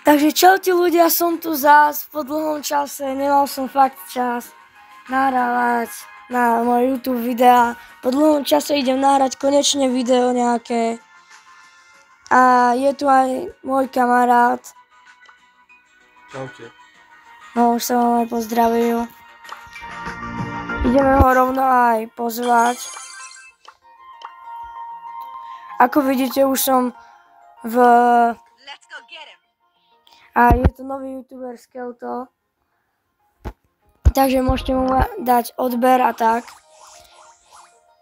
Takže čaute ľudia, som tu zás po dlhom čase, nemal som fakt čas nahrávať na môj YouTube videá. Po dlhom čase idem nahrať konečne video nejaké. A je tu aj môj kamarát. Čaute. No už sa vám aj pozdravil. Ideme ho rovno aj pozvať. Ako vidíte, už som v... A je to nový youtuber Skelto. Takže môžete mu dať odber a tak.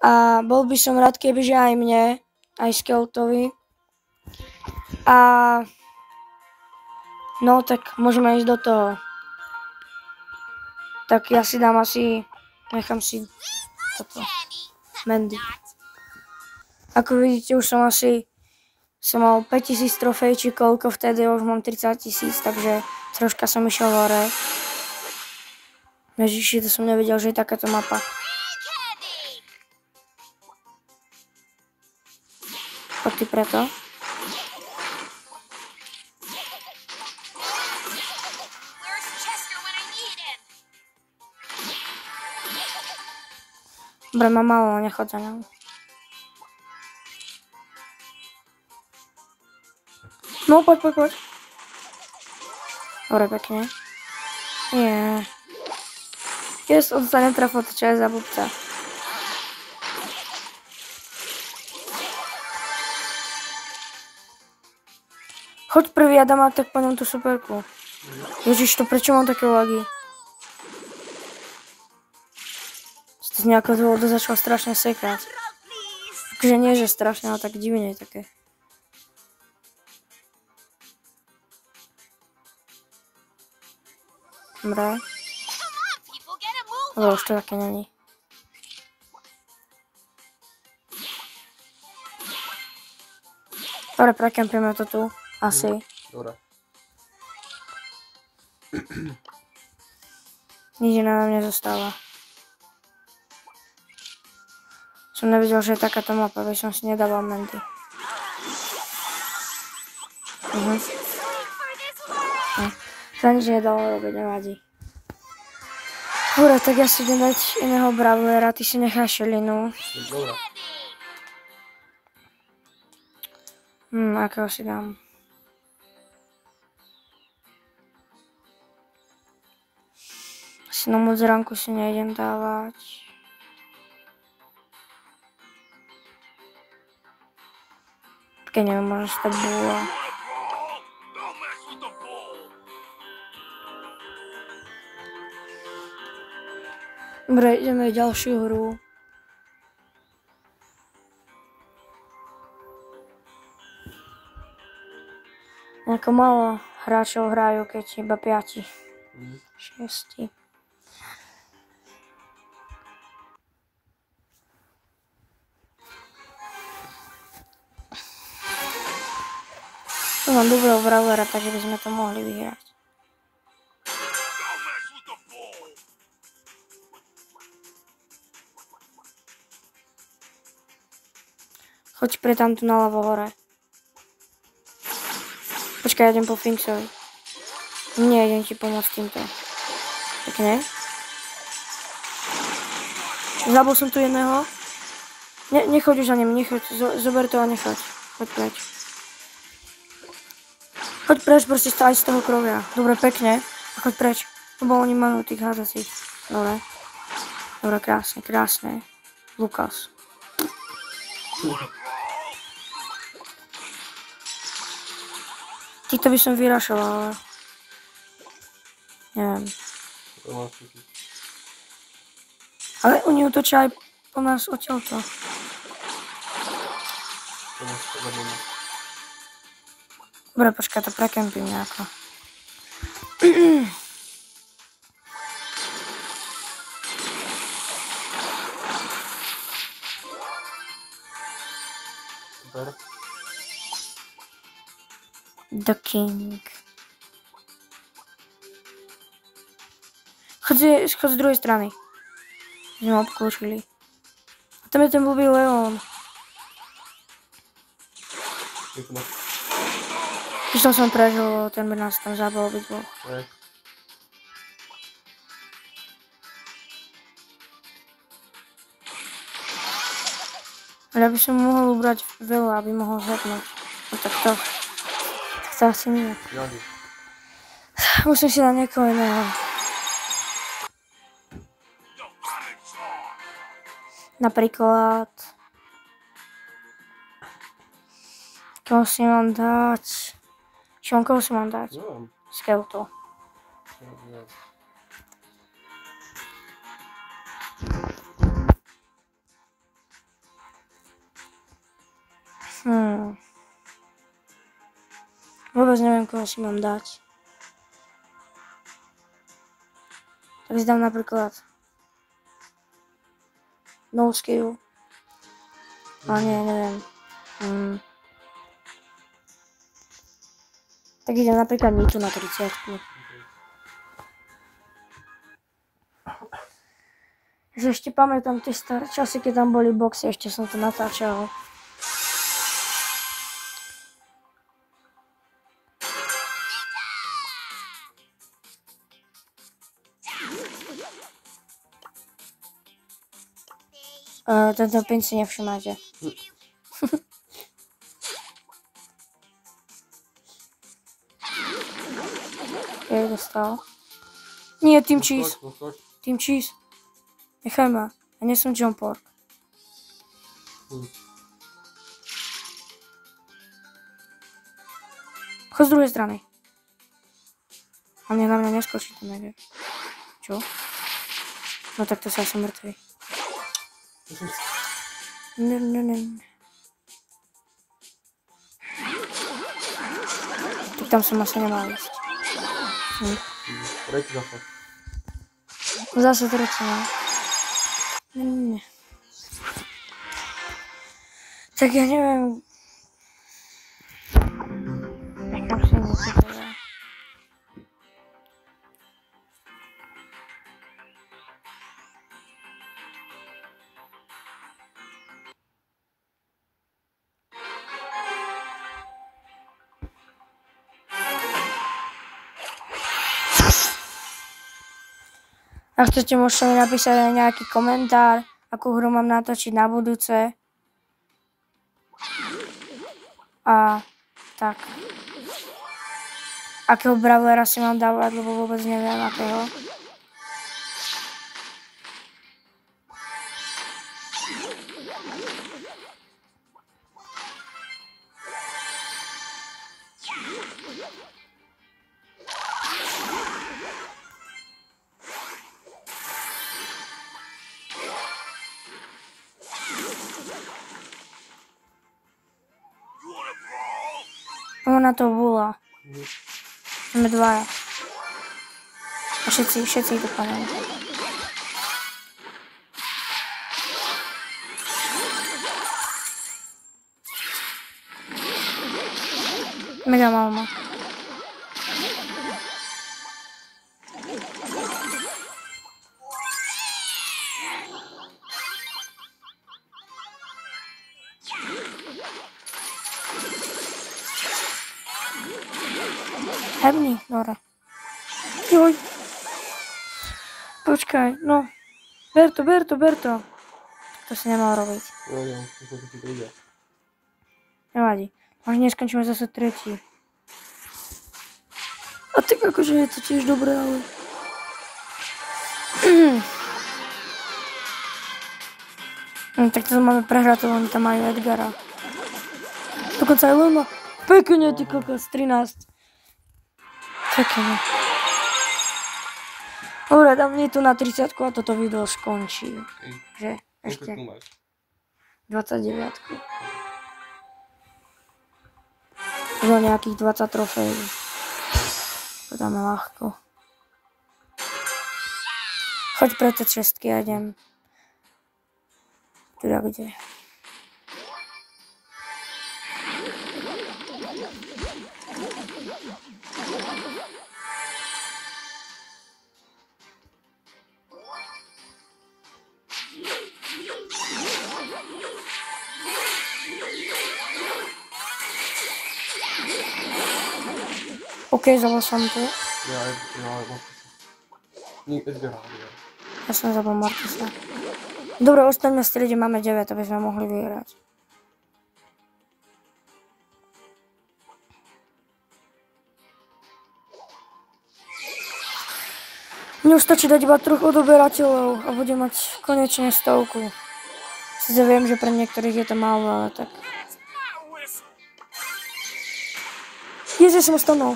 A bol by som rád, kebyže aj mne, aj Skeltovi. A no tak môžeme ísť do toho. Tak ja si dám nechám si toto. Mandy. Ako vidíte, už som mal 5000 trofej, či koľko, vtedy už mám 30 000, takže troška som išiel hore. Ježiši, to som nevedel, že je takáto mapa. Poď ty preto. Dobre, mám málo, nechod za ňou. No, poď. Dobre, pekne. Nie. Yes, on sa netrafil, to čo je za blbca. Choď prvý a dám tak po ňom tú superku. Ježiš, to prečo mám také lagy? Z nejakého dôvodu začal strašne sekať. Takže nie, že strašne, ale tak divne také. Dobre. Dobre, už to také není. Dobre, prekempujeme to tu. Asi. Dobre. Nič iné nám nezostáva. Som nevidel, že je takáto mapa, aby som si nedával Mandy. Sa nič nedalo robiť, nevadí. Dobre, tak ja si idem dať iného brawlera, ty si necháš Shellynu. Dobre. Akého si dám? Asi na moc ranku si nejdem dávať. Keď neviem, možno si to bolo. Dobre, ideme ďalšiu hru. Nejako málo hráčov hrajú, keď iba 5. 6. Tu mám dobrého brawlera, takže by sme to mohli vyhrať. Choď pre tamtu naľavo hore. Počkaj, ja idem po Finxovi. Nie, idem ti pomôcť týmto. Pekne. Zabil som tu jedného. Nechoď už za ním, nechoď. Zober to a nechoď. Choď preč. Choď preč, proste stáj z toho krovia. Dobre, pekne. A choď preč. Lebo oni majú tých hádzacích. Dobre. Dobre, krásne. Lukas. Týchto by som vyrašal, ale... Neviem. Ale oni útočia aj po nás odtiaľto. Dobre, počkaj, to prekempím nejako. Super. The King. Chodź z druhej strany. Že ma obklúčili. A tam je ten blbý Leon. Už som prežil, ten by nás tam zabal obidvoch. Ale by som mohol ubrať veľa, aby mohol zhepnúť. No tak to asi nie. Musím si dať niekoho iného. Napríklad... Koho si mám dať? Koho si mám dať? Skeletor. Vôbec neviem, koho si mám dať. Tak si dám napríklad No Skill. Ale neviem. Tak idem napríklad Nitu na 30. Ja si ešte pamätám tie staré časy, keď tam boli boxy, ešte som to natáčal. Tento pin si nevšimáte. Je dostal. Nie, Team Cheese. Team Cheese. Nechaj ma. Ja nie som John Pork. Chod z druhej strany. A na mňa neskočí, to nevie. Čo? No tak to sa som mŕtvý. Ne. Tak tam som asi nemal ísť. Zase tretí, no. Ne. Tak ja neviem. Nechám si niečo povedať. Ak chcete, môžete mi napísať aj nejaký komentár, akú hru mám natočiť na budúce. A tak. Akého brawlera si mám dávať, lebo vôbec neviem akého. Ona to bula. Sme dvaja. A všetci to padali. Mega malma. Hebni, Dora. Joj. Počkaj, no. Ber to. To si nemal robiť. Nevadí. Až neskončíme zase tretí. A tak akože je to tiež dobré, ale... Tak to máme prehrať, oni tam majú Edgara. Dokonca aj Lema. Pekne, ty kokos, 13. Pekne. Dobre, dám mi tu na 30 a toto video skončí. Že? Ešte. 29. Za nejakých 20 trofejí. To dáme ľahko. Choď pre tie čestky a idem. Teda kde? OK, zabol som tu. Ja Martisa. Nie, Edgara. Ja som zabol Martisa. Dobre, ostaňme v strede, máme 9, aby sme mohli vyhrať. Mne už stačí dať iba 3 odoberateľov a budem mať konečne 100. Sice viem, že pre niektorých je to málo, ale tak... Ježiš, som ostanul.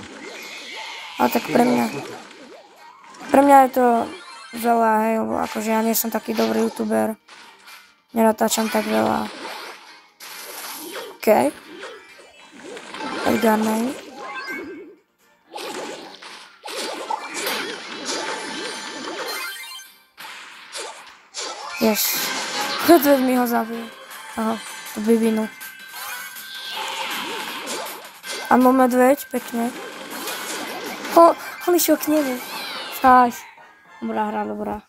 Ale tak pre mňa... Pre mňa je to veľa, hej, lebo akože ja nie som taký dobrý youtuber. Nenatáčam tak veľa. OK. Edgar Main. Yes. Medveď mi ho zabil. Aha, tú bybinu. Áno, medveď, pekne. On išiel k nemu. Aj. Dobrá hra, dobrá.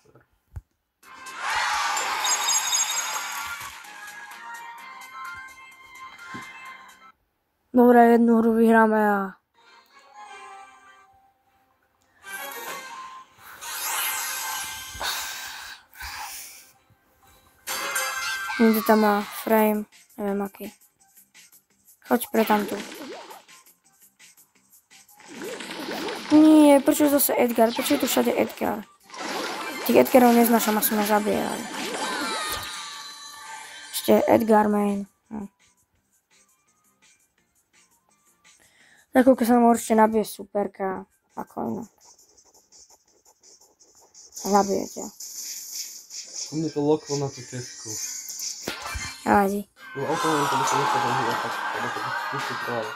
Dobre, jednu hru vyhráme a... Niekde tam má frame, neviem aký. Choď pre tamtu. Nie, prečo je zase Edgar? Prečo je tu všade Edgar? Tých Edgarov neznášam a som ma zabíjali. Ešte Edgar Main. Tak ako sa nám určite nabije superka. Ako inak. Zabijete. U mne to loklo na tú tesku. Nevadí. No automobili to by sa nechal tam hývať, lebo to by si trvalo.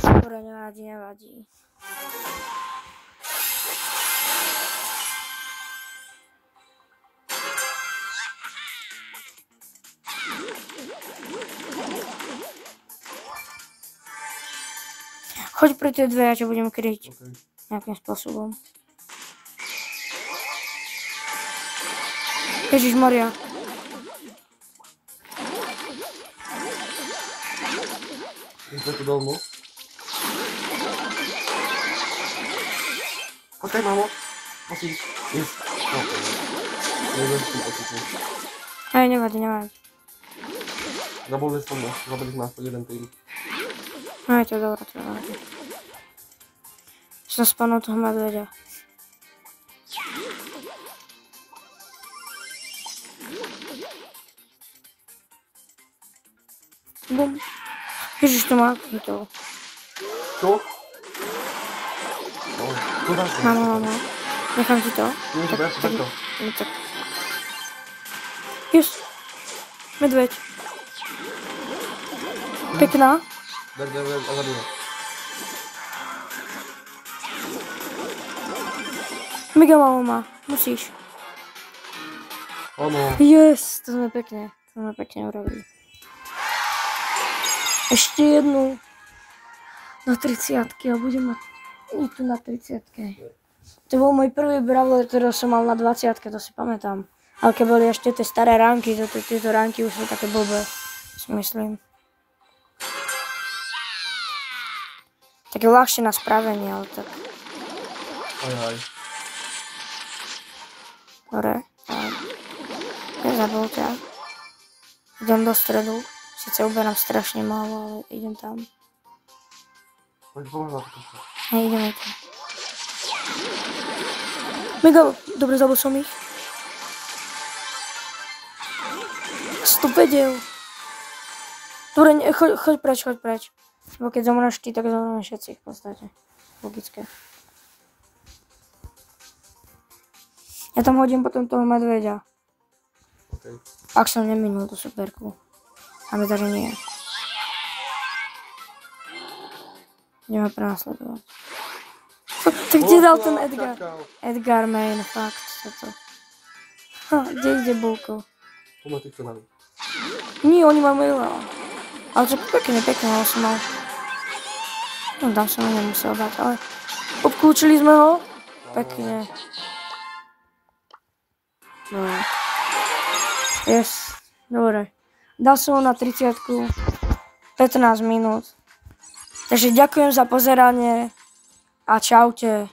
Dobre, nevadí. Choď pre tie dve, ja čo budem kryť. Okay. Nejakým spôsobom. Ježišmaria. Ideme tu dolmu. Okej, mamo. Musíš ísť. Okej. Nebudem s tým ocitnúť. Aj, nevadí. Zabili sme aspoň jeden tým. Aj, to je dobré. Som spanul toho medveďa. Bum. Ježiš, to má chytol. Čo? No, tu dáš. Mám. Nechám ti to? Nie, to ber to. Tak. Yes. Medveď. Pekná. Ber a zabij ho. Mega mama, musíš. Áno. Yes, to sme pekne urobili. Ešte jednu na 30-ky a budem mať i tu na 30-ke. To bol môj prvý brawler, ktorého som mal na 20-ke, to si pamätám. Ale keď boli ešte tie staré ranky, tieto ranky už sú také blbé, si myslím. Také ľahšie na spravenie, ale tak. Aj. Dobre, tak. Nezabol ťa. Idem do stredu. Sice uberám strašne málo, ale idem tam. Poď pomôžť na to. Hej, ideme tam. Mega, dobre, zabol som ich. 105 eur. Dobre, choď preč. Lebo keď zomreš ty, tak zomreme všetci v podstate. Logické. Ja tam hodím potom toho medveďa. Okay. Ak som neminul tú superku. A mi to, že nie. Ideme prenasledovať. Tak kde dal ten Edgar? Edgar Main, fakt, toto. Kde bulko? Poďme týchto nami. Nie, oni majú veľa. Ale čo pekne, ale som mal. No tam som ho nemusel dať, ale obklúčili sme ho. Pekne. No. Yes, dobre. Dal som ho na 30, 15 minút. Takže ďakujem za pozeranie a čaute.